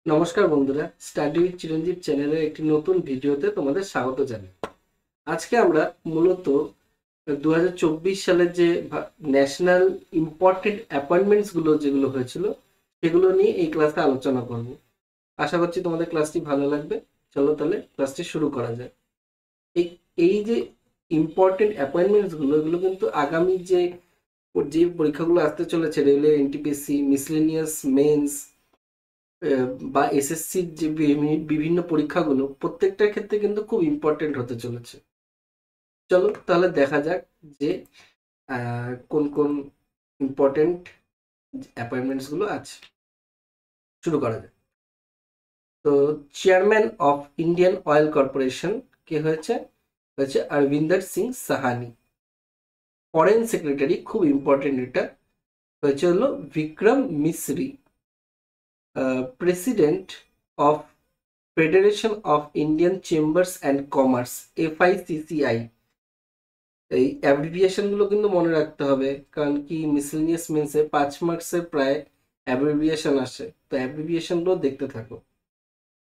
নমস্কার বন্ধুরা, study with চিরঞ্জীব চ্যানেলের একটি নতুন ভিডিওতে তোমাদের স্বাগত জানাই। আজকে আমরা মূলত 2024 সালের যে ন্যাশনাল ইম্পর্টেন্ট অ্যাপয়েন্টমেন্টস গুলো যেগুলো হয়েছিল সেগুলো নিয়ে এই ক্লাসে আলোচনা করব। আশা করছি তোমাদের ক্লাসটি ভালো লাগবে। চলো তাহলে ক্লাসটি শুরু করা যায়। এই এই যে ইম্পর্টেন্ট অ্যাপয়েন্টমেন্টস গুলো, এগুলো কিন্তু আগামী যে যে পরীক্ষাগুলো আসতে চলেছে, রেলওয়ে, এনটিপিসি, মিসলেনিয়াস মেন্স বা এসএসসির যে বিভিন্ন পরীক্ষাগুলো, প্রত্যেকটার ক্ষেত্রে কিন্তু খুব ইম্পর্টেন্ট হতে চলেছে। চলো তাহলে দেখা যাক যে কোন কোন ইম্পর্টেন্ট অ্যাপয়েন্টমেন্টস গুলো আছে। শুরু করা যায়। তো chairman of Indian oil corporation কে হয়েছে? হয়েছে অরবিন্দর সিং সাহানি। ফরেন সেক্রেটারি, খুব ইম্পর্টেন্ট এটা, হয়েছে হলো Vikram Misri. President of federation of Indian chambers and commerce, FICCI. এই অ্যাব্রিভিয়েশন গুলো কিন্তু মনে রাখতে হবে, কারণ কি মিসেলিনিয়াস মেন্সে 5 মার্কসের প্রায় অ্যাব্রিভিয়েশন আসে, তো অ্যাব্রিভিয়েশন গুলো দেখতে থাকো।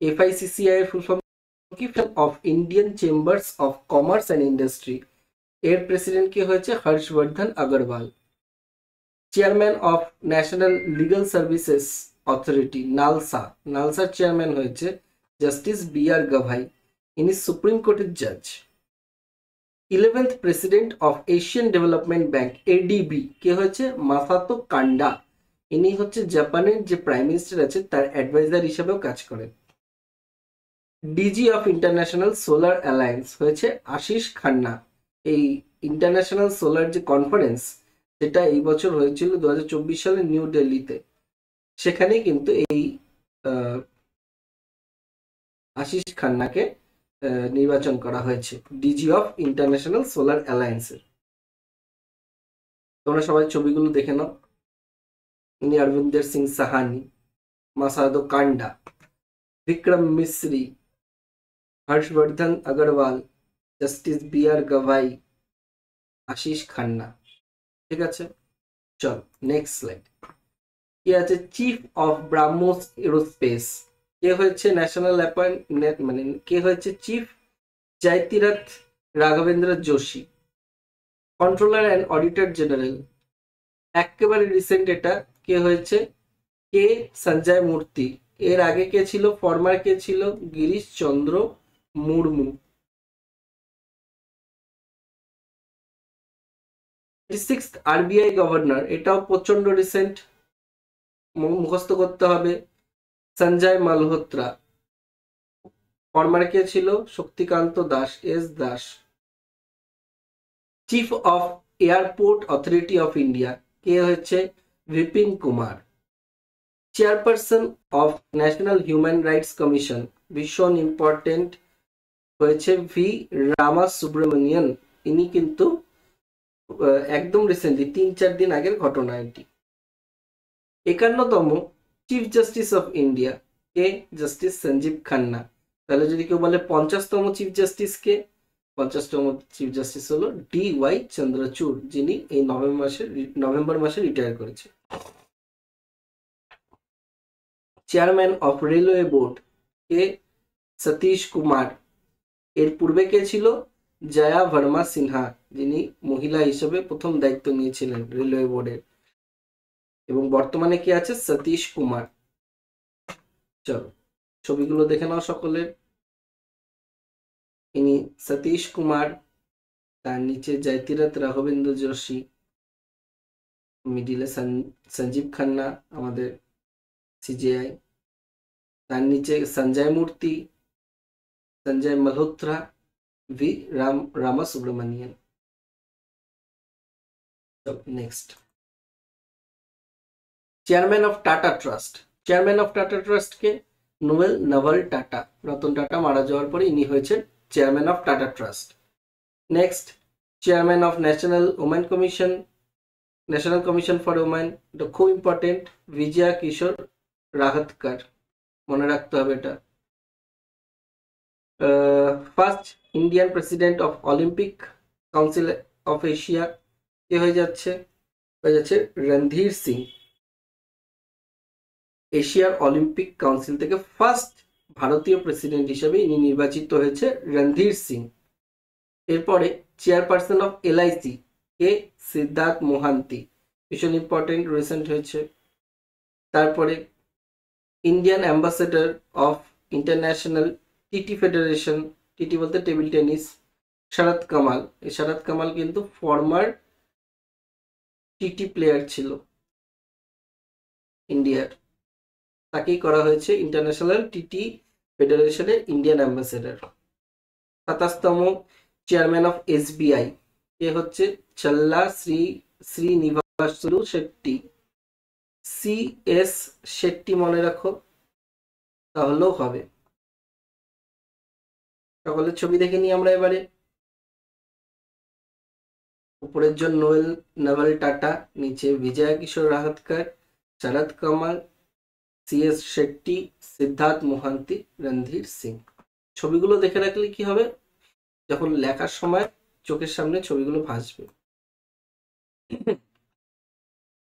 এফআইসিসিআই এর ফুল ফর্ম কি? Of Indian chambers of commerce and industry. এর প্রেসিডেন্ট কি হয়েছে? Harshavardhan Agarwal. Chairman of national legal services authority, NALSA, নালসার চেয়ারম্যান হয়েছে জাস্টিস বি আর গাভাই। ইনি সুপ্রিম কোর্টের জাজ। 11th president of Asian development bank, ADB, কে হয়েছে? মাসাতো কান্ডা। ইনি হচ্ছে জাপানের যে প্রাইম মিনিস্টার আছে তার অ্যাডভাইজার হিসেবেও কাজ করেন। DG of international Solar Alliance হয়েছে আশিস খান্না। এই ইন্টারন্যাশনাল সোলার যে কনফারেন্স, যেটা এই বছর হয়েছিল 2024 সালে নিউ দিল্লিতে, সেখানেই কিন্তু এই আশিস খান্নাকে নির্বাচন করা হয়েছে ডিজি অফ ইন্টারন্যাশনাল সোলার অ্যালায়েন্সের। তোমরা সবাই ছবিগুলো দেখে নাও। ইনি Arvinder Singh Sahney, Masato Kanda, Vikram Misri, Harshavardhan Agarwal, justice B R Gavai, Ashish Khanna. ঠিক আছে, চল নেক্সট স্লাইড। কি আছে? চিফ অফ ব্রাহ্মোস এরোস্পেস কে হয়েছে? ন্যাশনাল অ্যাপয়েন্ট মানে কে হয়েছে? Chief Jayateertha Raghavendra Joshi. Controller and auditor general, একেবারে রিসেন্ট এটা, কে হয়েছে? কে সঞ্জয় মূর্তি। এর আগে কে ছিল? ফরমার কে ছিল? গিরিশ চন্দ্র মুর্মু। 36th আরবিআই গভর্নর, এটাও প্রচন্ড রিসেন্ট, মুখস্থ করতে হবে, সঞ্জয় মালহোত্রা। ফরমার কে ছিল? Shaktikanta Das, S Das. Chief of airport authority of India কে হয়েছে? Bipin Kumar. Chairperson of national human rights commission, ভীষণ ইম্পর্টেন্ট, হয়েছে ভি রামা সুব্রমণিয়ন। ইনি কিন্তু একদম রিসেন্টলি 3-4 দিন আগের ঘটনা এটি। 51তম চিফ জাস্টিস অফ ইন্ডিয়া কে? জাস্টিস সঞ্জীব খান্না। তাহলে যদি কেউ বলে 50তম চিফ জাস্টিস কে, 50তম চিফ জাস্টিস হলো ডি ওয়াই চন্দ্রচূড়, যিনি এই নভেম্বর মাসে রিটায়ার করেছে। চেয়ারম্যান অফ রেলওয়ে বোর্ড কে? সতীশ কুমার। এর পূর্বে কে ছিল? জয়া ভার্মা সিনহা, যিনি মহিলা হিসেবে প্রথম দায়িত্ব নিয়েছিলেন রেলওয়ে বোর্ডের। এবং বর্তমানে কে আছে? সতীশ কুমার। চলো ছবিগুলো দেখে নাও সকলের। ইনি সতীশ কুমার, তার নিচে জয়তীরথ রাঘবেন্দ্র যোশী, মিডিলে সঞ্জীব খান্না আমাদের সিজিআই, তার নিচে Sanjay Murthy, Sanjay Malhotra, V Rama Subramanian. Next, chairman of Tata trust. Chairman of Tata trust কে? নোয়েল নাভাল টাটা। রতন টাটা মারা যাওয়ার পরে ইনি হয়েছেন chairman of Tata trust. Next, chairman of national commission for women, এটা খুব ইম্পর্টেন্ট, বিজয়া কিশোর রাহতকর, মনে রাখতে হবে এটা। First Indian president of Olympic council of Asia কে হয়ে যাচ্ছে? রণধীর সিং। এশিয়ার অলিম্পিক কাউন্সিল থেকে ফার্স্ট ভারতীয় প্রেসিডেন্ট হিসেবে ইনি নির্বাচিত হয়েছে রণধীর সিং। এরপরে চেয়ারপারসন অফ এলআইসি কে সিদ্ধার্থ মোহান্তি, ভীষণ ইম্পর্টেন্ট, রিসেন্ট হয়েছে। তারপরে Indian ambassador of international TT federation, TT বলতে টেবিল টেনিস, শরৎ কামাল। এই শরৎ কামাল কিন্তু ফর্মার টিটি প্লেয়ার ছিল ইন্ডিয়ার, তাকেই করা হয়েছে ইন্টারন্যাশনাল টিটি ফেডারেশনের ইন্ডিয়ান অ্যাম্বাসেডর। 27তম চেয়ারম্যান অফ এসবিআই কে হচ্ছে চল্লা শ্রীনিবাসলু শেট্টি, সি এস শেট্টি মনে রাখো তাহলেও হবে। সকলের ছবি দেখে নিই আমরা এবারে। উপরের জন নোয়েল নাভাল টাটা, নিচে বিজয় কিশোর রাহতকর, শরৎ কামাল, সি এস শেট্টি, সিদ্ধার্থ মোহান্তি, রণধীর সিং। ছবিগুলো দেখে রাখলে কি হবে, যখন লেখার সময় চোখের সামনে ছবিগুলো ভাসবে।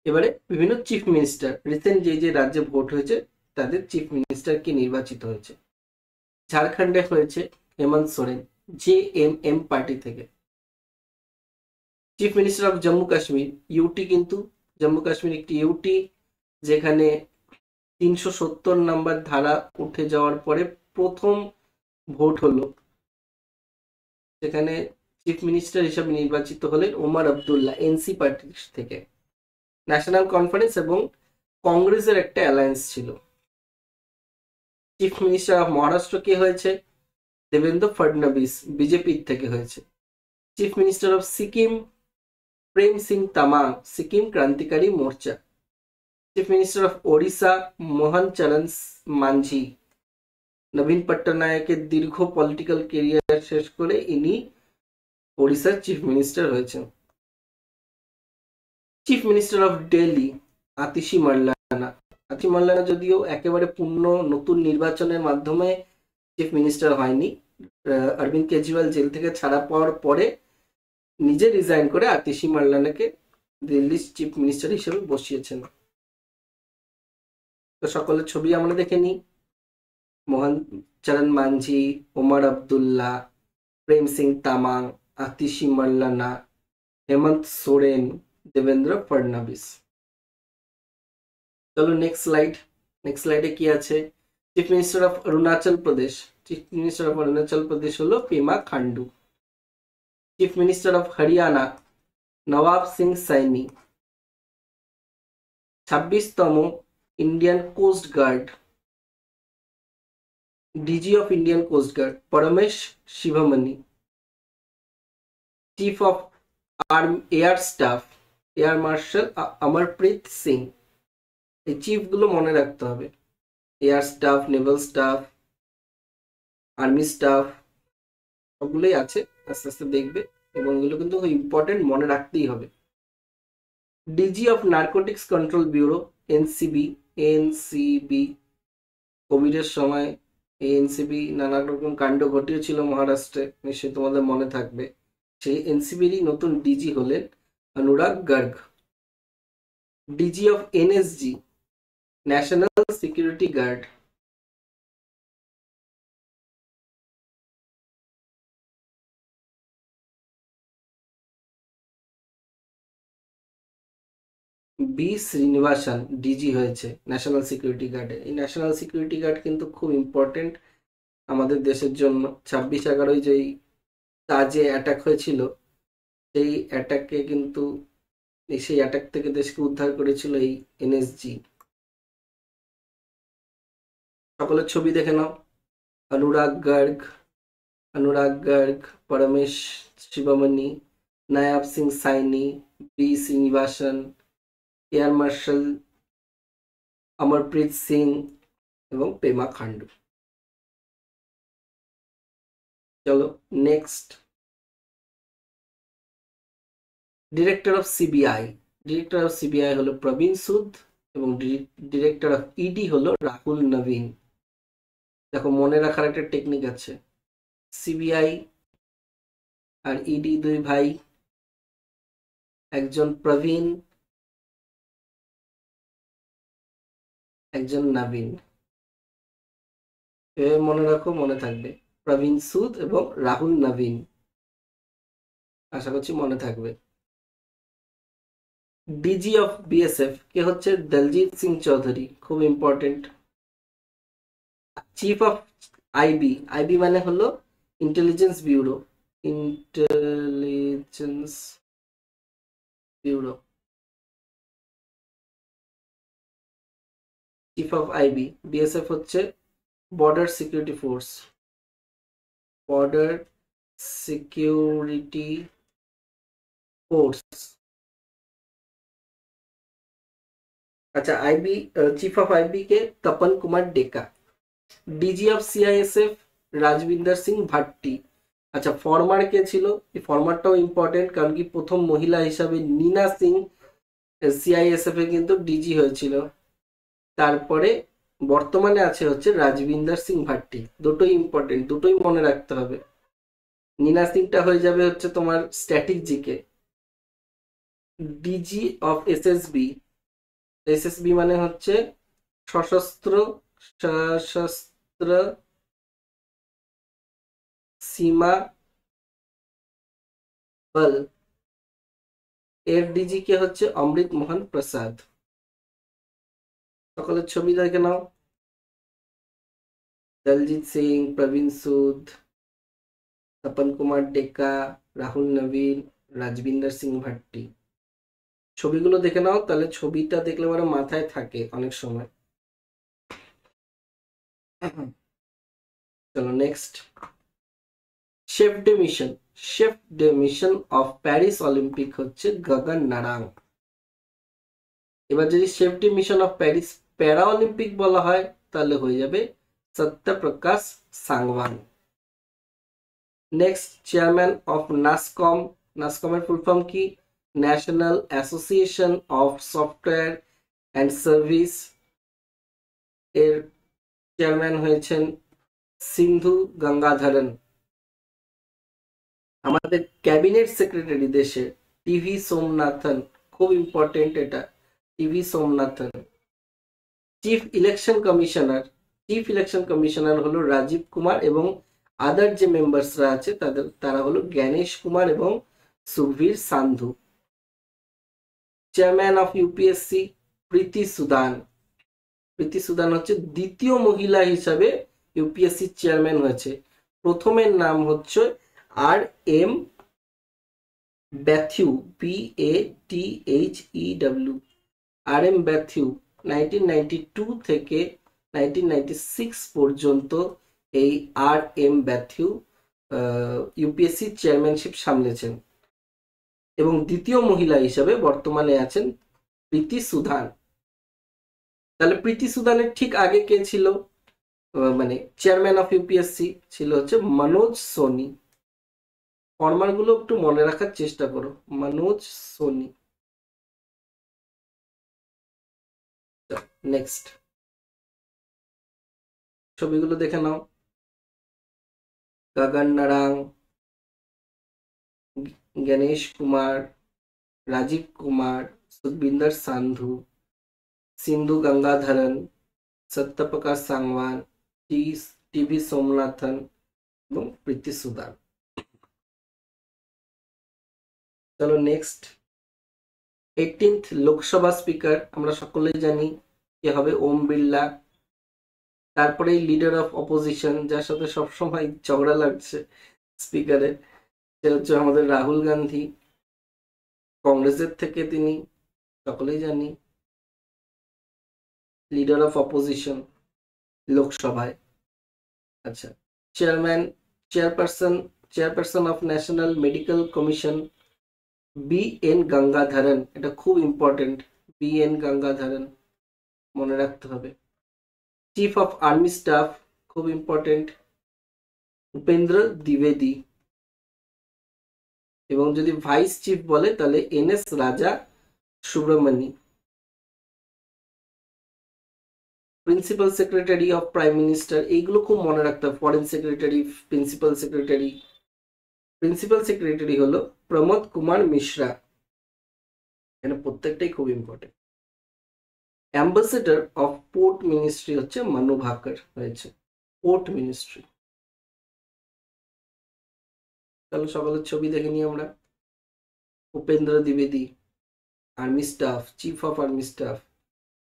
এবারে বিভিন্ন চিফ মিনিস্টার, রিসেন্ট যে রাজ্যে ভোট হয়েছে তাদের চিফ মিনিস্টার কে নির্বাচিত হয়েছে। ঝাড়খণ্ডে হয়েছে হেমন্ত সোরেন, জেএমএম পার্টি থেকে। Chief minister of Jammu Kashmir, UT কিন্তু জম্মু কাশ্মীর একটি ইউটি, যেখানে 370 নাম্বার ধারা উঠে যাওয়ার পরে প্রথম ভোট হলো, সেখানে চিফ মিনিস্টার হিসেবে নির্বাচিত হলেন ওমর আবদুল্লাহ, এনসি পার্টি থেকে। ন্যাশনাল কনফারেন্স এবং কংগ্রেসের একটা অ্যালায়েন্স ছিল। চিফ মিনিস্টার অফ মহারাষ্ট্র কে হয়েছে দেবেন্দ্র ফডনবিস, বিজেপি থেকে হয়েছে। Chief minister of Sikkim Prem Singh Tamang, Sikkim Krantikari Morcha. Chief minister of Odisha Mohan Charan Majhi, নবীন পট্টনায়কের দীর্ঘ পলিটিক্যাল কেরিয়ার শেষ করে ইনি ওড়িশার চিফ মিনিস্টার হয়েছেন। Chief minister of Delhi Atishi Marlena, Atishi Marlena যদিও একেবারে পূর্ণ নতুন নির্বাচনের মাধ্যমে চিফ মিনিস্টার হয়নি, অরবিন্দ কেজরিওয়াল জেল থেকে ছাড়া পাওয়ার পরে নিজে রিজাইন করে আতিশি মার্লানাকে দিল্লির চিফ মিনিস্টার হিসেবে বসিয়েছেন। তো সকলের ছবি আমরা দেখে নিই। মোহন চরণ মাঝি, ওমর আবদুল্লাহ, প্রেম সিং তামাং, আতিশি মার্লানা, হেমন্ত সোরেন, দেবেন্দ্র ফডনবিস। চলো নেক্সট স্লাইড। নেক্সট স্লাইডে কি আছে, chief minister of Arunachal Pradesh, chief minister of Arunachal Pradesh হলো Pema Khandu. Chief minister of Haryana Nayab Singh Saini. 26তম Indian coast guard, DG of Indian coast guard Paramesh Sivamani. Chief of air staff air marshal Amarpreet Singh. এই চিফগুলো মনে রাখতে হবে, air staff, naval staff, army staff, সবগুলোই আছে, আস্তে আস্তে দেখবে, এবং এগুলো কিন্তু ইম্পর্টেন্ট, মনে রাখতেই হবে। DG of Narcotics Control Bureau NCB, NCB কোভিডের সময় এনসিবি নানা রকম কাণ্ড ঘটিয়েছিল মহারাষ্ট্রে, নিশ্চয়ই তোমাদের মনে থাকবে। সেই এনসিবিরই নতুন ডিজি হলেন Anurag Garg. DG of NSG national security guard, B Srinivasan DG হয়েছে ন্যাশনাল সিকিউরিটি গার্ডে। এই ন্যাশনাল সিকিউরিটি গার্ড কিন্তু খুব ইম্পর্টেন্ট আমাদের দেশের জন্য। 26/11 যেই তাজে অ্যাটাক হয়েছিল, সেই অ্যাটাকে কিন্তু সেই অ্যাটাক থেকে দেশকে উদ্ধার করেছিল এই এনএসজি। সকলের ছবি দেখে নাও। Anurag Garg, Paramesh Sivamani, Nayab Singh Saini, B Srinivasan, air marshal Amarpreet Singh এবং পেমা খান্ডু। চলো next, director of CBI. Director of CBI হলো প্রবীণ সুদ এবং ডিরেক্টর অফ ইডি হলো রাহুল নবীন। দেখো মনে রাখার একটা টেকনিক আছে, সিবিআই আর ইডি দুই ভাই, একজন প্রবীণ একজন নবীন। এভাবে মনে রাখো, মনে থাকবে। প্রবীণ সুদ এবং রাহুল নবীন, আশা করছি মনে থাকবে। ডিজি অফ বিএসএফ কে হচ্ছে দলজিৎ সিং চৌধুরী, খুব important. Chief of IB, IB মানে হলো intelligence bureau, intelligence bureau. Chief of IB, BSF হচ্ছে border security force, border security force. আচ্ছা, আইবি চিফ অফ আইবি কে Tapan Kumar Deka. DG of CISF Rajvinder Singh Bhatti. আচ্ছা, ফরমার কে ছিল? এই ফরমারটাও ইম্পর্টেন্ট, কারণ কি প্রথম মহিলা হিসাবে নীনা সিং সিআইএসএফ এ কিন্তু ডিজি হয়েছিল। তারপরে বর্তমানে আছে হচ্ছে রাজবিন্দর সিং ভাট্টি। দুটোই ইম্পর্টেন্ট, দুটোই মনে রাখতে হবে। নীনা সিংটা হয়ে যাবে হচ্ছে তোমার static GK. DG of SSB, SSB মানে হচ্ছে সশস্ত্র সশস্ত্র সীমা বল, এর ডিজি কে হচ্ছে অমৃত মোহন প্রসাদ। সকলের ছবি দেখে নাও। দলজিৎ সিং, প্রবীণ সুদ, তপন কুমার ডেকা, রাহুল নবীন, রাজবিন্দর সিং ভাট্টি। ছবিগুলো দেখে নাও, তাহলে ছবিটা দেখলে পরে মাথায় থাকে অনেক সময়। চলো next. Chef de mission, chef de mission of Paris Olympic হচ্ছে গগন নারাং। এবার যদি chef de mission of Paris para Olympic বলা হয়, তাহলে হয়ে যাবে Satyaprakash Sangwan. Next, chairman of NASSCOM, নাসকমের ফুল ফর্ম কি? National association of software and service. এর চেয়ারম্যান হয়েছেন সিন্ধু গঙ্গাধরন। আমাদের ক্যাবিনেট সেক্রেটারি দেশে টিভি সোমনাথন, খুব ইম্পর্টেন্ট এটা, T V Somanathan. Chief election commissioner, chief election commissioner হলো রাজীব কুমার, এবং আদার যে মেম্বার্সরা আছে তারা হলো জ্ঞানেশ কুমার এবং Sukhbir Sandhu. Chairman of UPSC Preeti Sudan, Preeti Sudan হচ্ছে দ্বিতীয় মহিলা হিসাবে ইউপিএসসি চেয়ারম্যান হয়েছে। প্রথমের নাম হচ্ছে R M Bathew, BATHEW, R M Bathew 1992 থেকে 1996 পর্যন্ত এই R M Bathew UPSC chairmanship সামলেছেন, এবং দ্বিতীয় মহিলা হিসাবে বর্তমানে আছেন প্রীতি সুদান। তাহলে প্রীতি সুদানের ঠিক আগে কে ছিল? মানে চেয়ারম্যান অফ ইউপিএসসি ছিল হচ্ছে মনোজ সোনি। ফরমার গুলো একটু মনে রাখার চেষ্টা করো, মনোজ সোনি। নেক্সট, ছবিগুলো দেখে নাও। গগন নারাং, গণেশ কুমার, রাজীব কুমার, সুখবিন্দর সান্ধু, সিন্ধু গঙ্গাধরন, সত্যপ্রকাশ সাংওয়ান, টিভি সোমনাথন এবং প্রীতি সুদান। চলো নেক্সট। 18th লোকসভা স্পিকার আমরা সকলেই জানি কে হবে, ওম বিড়লা। তারপরে লিডার অফ অপোজিশন, যার সাথে সবসময় ঝগড়া লাগছে স্পিকারের, সে হচ্ছে আমাদের রাহুল গান্ধী, কংগ্রেসের থেকে তিনি, সকলেই জানি লিডার অফ অপোজিশন লোকসভায়। আচ্ছা, chairperson of national medical commission BN Gangadharan, এটা খুব ইম্পর্টেন্ট, BN গঙ্গাধরন মনে রাখতে হবে। চিফ অফ আর্মি স্টাফ, খুব ইম্পর্টেন্ট, উপেন্দ্র দ্বিবেদী। এবং যদি ভাইস চিফ বলে তাহলে NS Raja Subramani. Principal secretary of prime minister, এইগুলো খুব মনে রাখতে হবে। Foreign secretary, principal secretary. Principal secretary হলো প্রমোদ কুমার মিশ্রা। এখানে প্রত্যেকটাই খুব important. Ambassador of port ministry হচ্ছে মানু ভাকর হয়েছে, পোর্ট মিনিস্ট্রি। তাহলে সকালের ছবি দেখে নিই আমরা। উপেন্দ্র দ্বিবেদী, army staff, chief of army staff.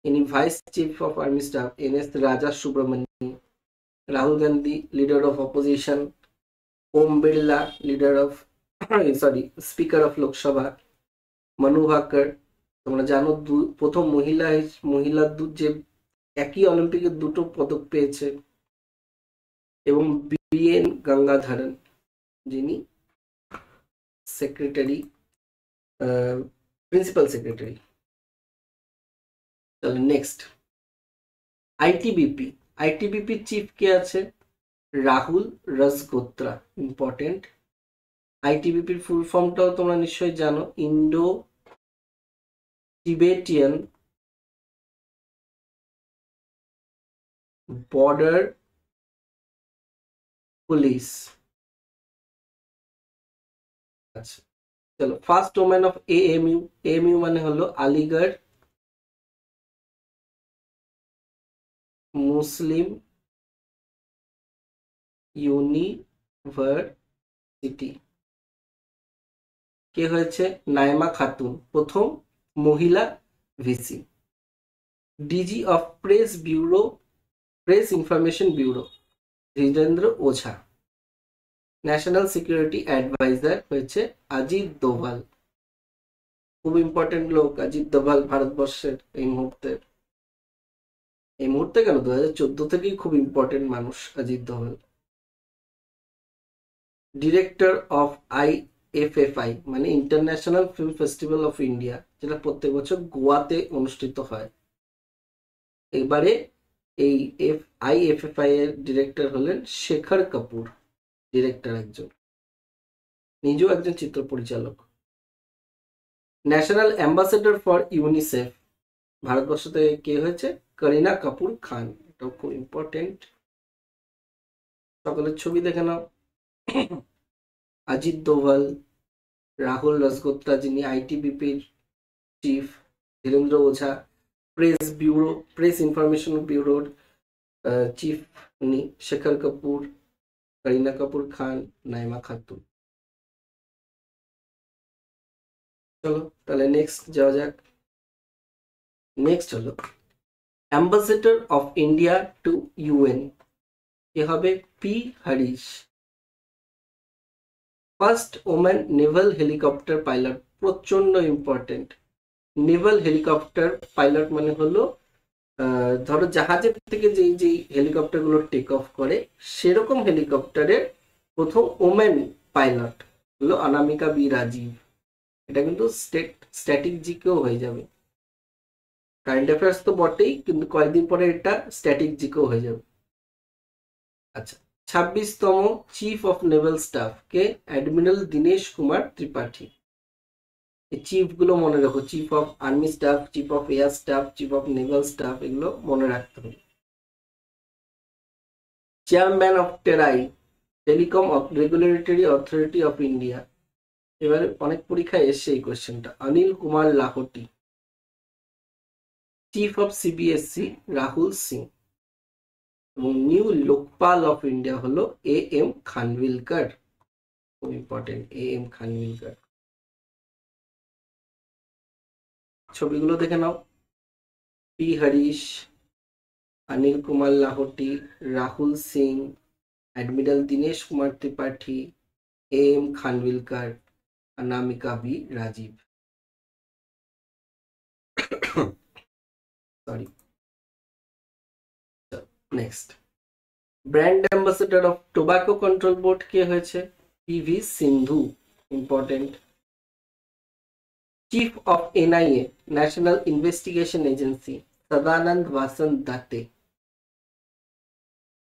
ইনি vice chief of army staff. NS Raja Subramani. Rahul Gandhi, leader of opposition. Om Birla, leader of sorry speaker of Lok Sabha. Manu Bhaker, তোমরা জানো প্রথম মহিলা যে একই অলিম্পিকে দুটো পদক পেয়েছে। এবং BN গঙ্গাধরন, যিনি সেক্রেটারি, প্রিন্সিপাল সেক্রেটারি। তাহলে নেক্সট, আইটিবিপি চিফ কে আছে? রাহুল রাজগোত্রা, ইম্পর্টেন্ট। আইটিবিপির ফুল ফর্মটাও তোমরা নিশ্চয়ই জানো, ইন্ডো টিবেটিয়ান বর্ডার পুলিশ। আচ্ছা, চলো, first woman of AMU। AMU মানে হলো আলিগড় মুসলিম ইউনিভার্সিটি। কে হয়েছে? নাইমা খাতুন, প্রথম মহিলা VC. DG of press information bureau Dhirendra Ojha. National security adviser হয়েছে অজিত দোভাল। খুব ইম্পর্টেন্ট লোক অজিত দোভাল ভারতবর্ষের এই মুহূর্তে কেন 2014 থেকেই খুব ইম্পর্টেন্ট মানুষ Ajit Doval. Director of IFFI মানে international film festival of India, যেটা প্রত্যেক বছর গোয়াতে অনুষ্ঠিত হয়। এবারে এই IFFI এর ডিরেক্টর হলেন শেখর কাপুর, ডিরেক্টর একজন, নিজেও একজন চিত্র পরিচালক। National ambassador for UNICEF Bharatvarsha থেকে কে হয়েছে? করিনা কাপুর খান, এটাও খুব ইম্পর্টেন্ট। সকলের ছবি দেখে নাও। অজিত দোভাল, রাহুল রাজগোত্রা যিনি আইটিবিপির চিফ, ধীরেন্দ্র ওঝা প্রেস ইনফরমেশন ব্যুরোর চিফ উনি, শেখর কাপুর, করিনা কাপুর খান, নাইমা খাতুন। চলো তাহলে নেক্সট যাওয়া যাক। নেক্সট হলো ambassador of India to UN, কে হবে? P Harish. First woman naval helicopter pilot, প্রচন্ড ইম্পর্টেন্ট। নেভাল হেলিকপ্টার পাইলট মানে হলো ধরো জাহাজের থেকে যেই হেলিকপ্টার গুলো টেক অফ করে সেরকম হেলিকপ্টারের প্রথম ওমেন পাইলট হলো অনামিকা বি রাজীব। এটা কিন্তু স্ট্যাটিক জিকেও হয়ে যাবে, কারেন্ট অ্যাফেয়ার্স তো বটেই, কিন্তু কয়েকদিন পরে এটা স্ট্যাটিক জিকেও হয়ে যাবে। আচ্ছা, 26তম চিফ অফ নেভাল স্টাফ কে? অ্যাডমিরাল দীনেশ কুমার ত্রিপাঠী। এই চিফ গুলো মনে রাখো, chief of army staff, chief of air staff, chief of naval staff, এগুলো মনে রাখতে হবে। Chairman of TRAI, telecom regulatory authority of India. এবারে অনেক পরীক্ষায় এসছে এই কোয়েশ্চেনটা, Anil Kumar Lahoti. Chief of CBSE Rahul Singh. এবং নিউ লোকপাল অফ ইন্ডিয়া হলো AM খানভিলকার, খুব ইম্পর্টেন্ট, AM খানভিলকার। ছবিগুলো দেখে নাও। P Harish, Anil Kumar Lahoti, Rahul Singh, admiral Dinesh Kumar Tripathi, AM Khanwilkar, Anamika B Rajeev. Sorry. Next, brand ambassador of tobacco control board কে হয়েছে? PV Sindhu, important. Chief of NIA national investigation agency Sadanand Vasant Date.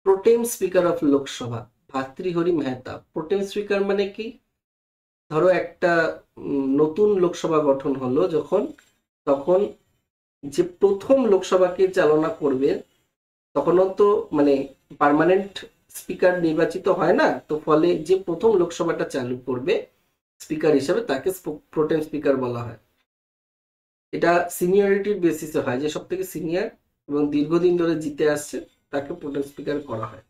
Pro tem speaker of Lok Sabha Bhartruhari Mehta. Pro tem speaker মানে কি? ধরো একটা নতুন লোকসভা গঠন হলো যখন, তখন যে প্রথম লোকসভাকে চালনা করবে তখনও তো মানে পার্মানেন্ট স্পিকার নির্বাচিত হয় না, তো ফলে যে প্রথম লোকসভাটা চালু করবে স্পিকার হিসেবে তাকে প্রোটেম স্পিকার বলা হয়। এটা সিনিয়রিটির বেসিসে হয়, যে সব থেকে সিনিয়র এবং দীর্ঘদিন ধরে জিতে আসছে তাকে প্রোটেম স্পিকার করা হয়।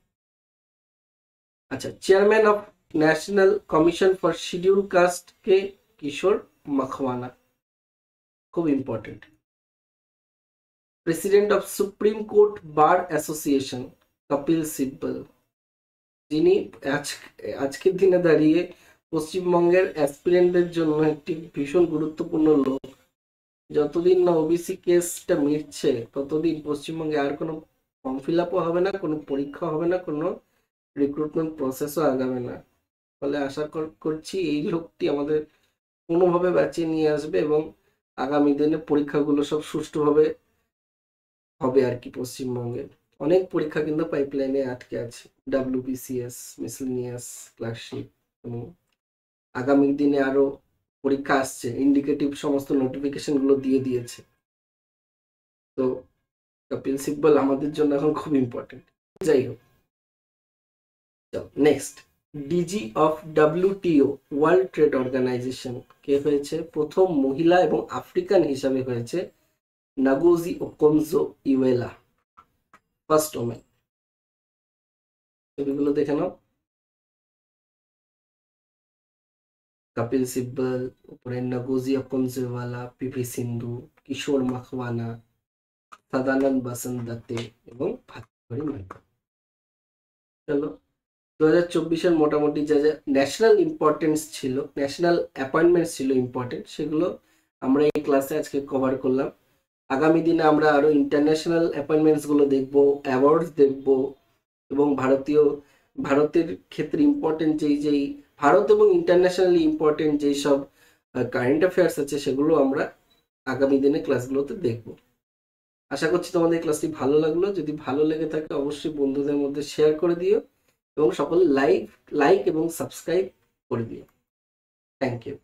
আচ্ছা, chairman of national commission for scheduled caste কে? কিশোর মাখওয়ানা, খুব important. President of supreme court bar association Kapil Sibal, যিনি আজকের দিনে দাঁড়িয়ে পশ্চিমবঙ্গের অ্যাসপিরেন্টদের জন্য একটি ভীষণ গুরুত্বপূর্ণ লোক। যতদিন না ওবিসি কেসটা মিটছে ততদিন পশ্চিমবঙ্গে আর কোনো ফর্ম ফিল আপও হবে না, কোনো পরীক্ষা হবে না, কোনো রিক্রুটমেন্ট প্রসেসও আগাবে না। ফলে আশা করছি এই লোকটি আমাদের কোনোভাবে বাঁচিয়ে নিয়ে আসবে এবং আগামী দিনে পরীক্ষাগুলো সব সুষ্ঠুভাবে হবে আর কি। পশ্চিমবঙ্গে অনেক পরীক্ষা কিন্তু পাইপলাইনে আটকে আছে, ডাব্লিউবিসিএস, মিসেলেনিয়াস ক্লার্কশিপ, এবং আগামী দিনে আরো পরীক্ষা আসছে। ইন্ডিকেটিভ সমস্ত নোটিফিকেশন গুলো দিয়ে দিয়েছে। তো কপিল সিব্বল আমাদের জন্য এখন খুব ইম্পর্টেন্ট। যাই হোক, next, DG of WTO world trade organisation কে হয়েছে? প্রথম মহিলা এবং আফ্রিকান হিসাবে হয়েছে নাগোজি ওকনজো ইওয়েলা, ফার্স্ট ওমেন। ছবিগুলো দেখে নাও। কপিল সিব্বল, উপরে নাগোজি ওকনজোওয়ালা, পিভি সিন্ধু, কিশোর মাখওয়ানা, সদানন্দ বসন্তদাতে এবং ভাতৃহরি মাইতি। চলো, 2024-এর মোটামুটি যা যা ন্যাশনাল ইম্পর্টেন্স ছিল, ন্যাশনাল অ্যাপয়েন্টমেন্টস ছিল ইম্পর্টেন্ট, সেগুলো আমরা এই ক্লাসে আজকে কভার করলাম। আগামী দিনে আমরা আরো ইন্টারন্যাশনাল অ্যাপয়েন্টমেন্টস গুলো দেখবো, অ্যাওয়ার্ডস দেখবো, এবং ভারতের ক্ষেত্রে ইম্পর্টেন্ট যেই ভারত এবং ইন্টারন্যাশনালি ইম্পর্টেন্ট যেই সব কারেন্ট অ্যাফেয়ার্স আছে সেগুলো আমরা আগামী দিনে ক্লাসগুলোতে দেখব। আশা করছি তোমাদের ক্লাসটি ভালো লাগলো। যদি ভালো লেগে থাকে অবশ্যই বন্ধুদের মধ্যে শেয়ার করে দিও এবং সকল লাইক এবং সাবস্ক্রাইব করে দিও। Thank you.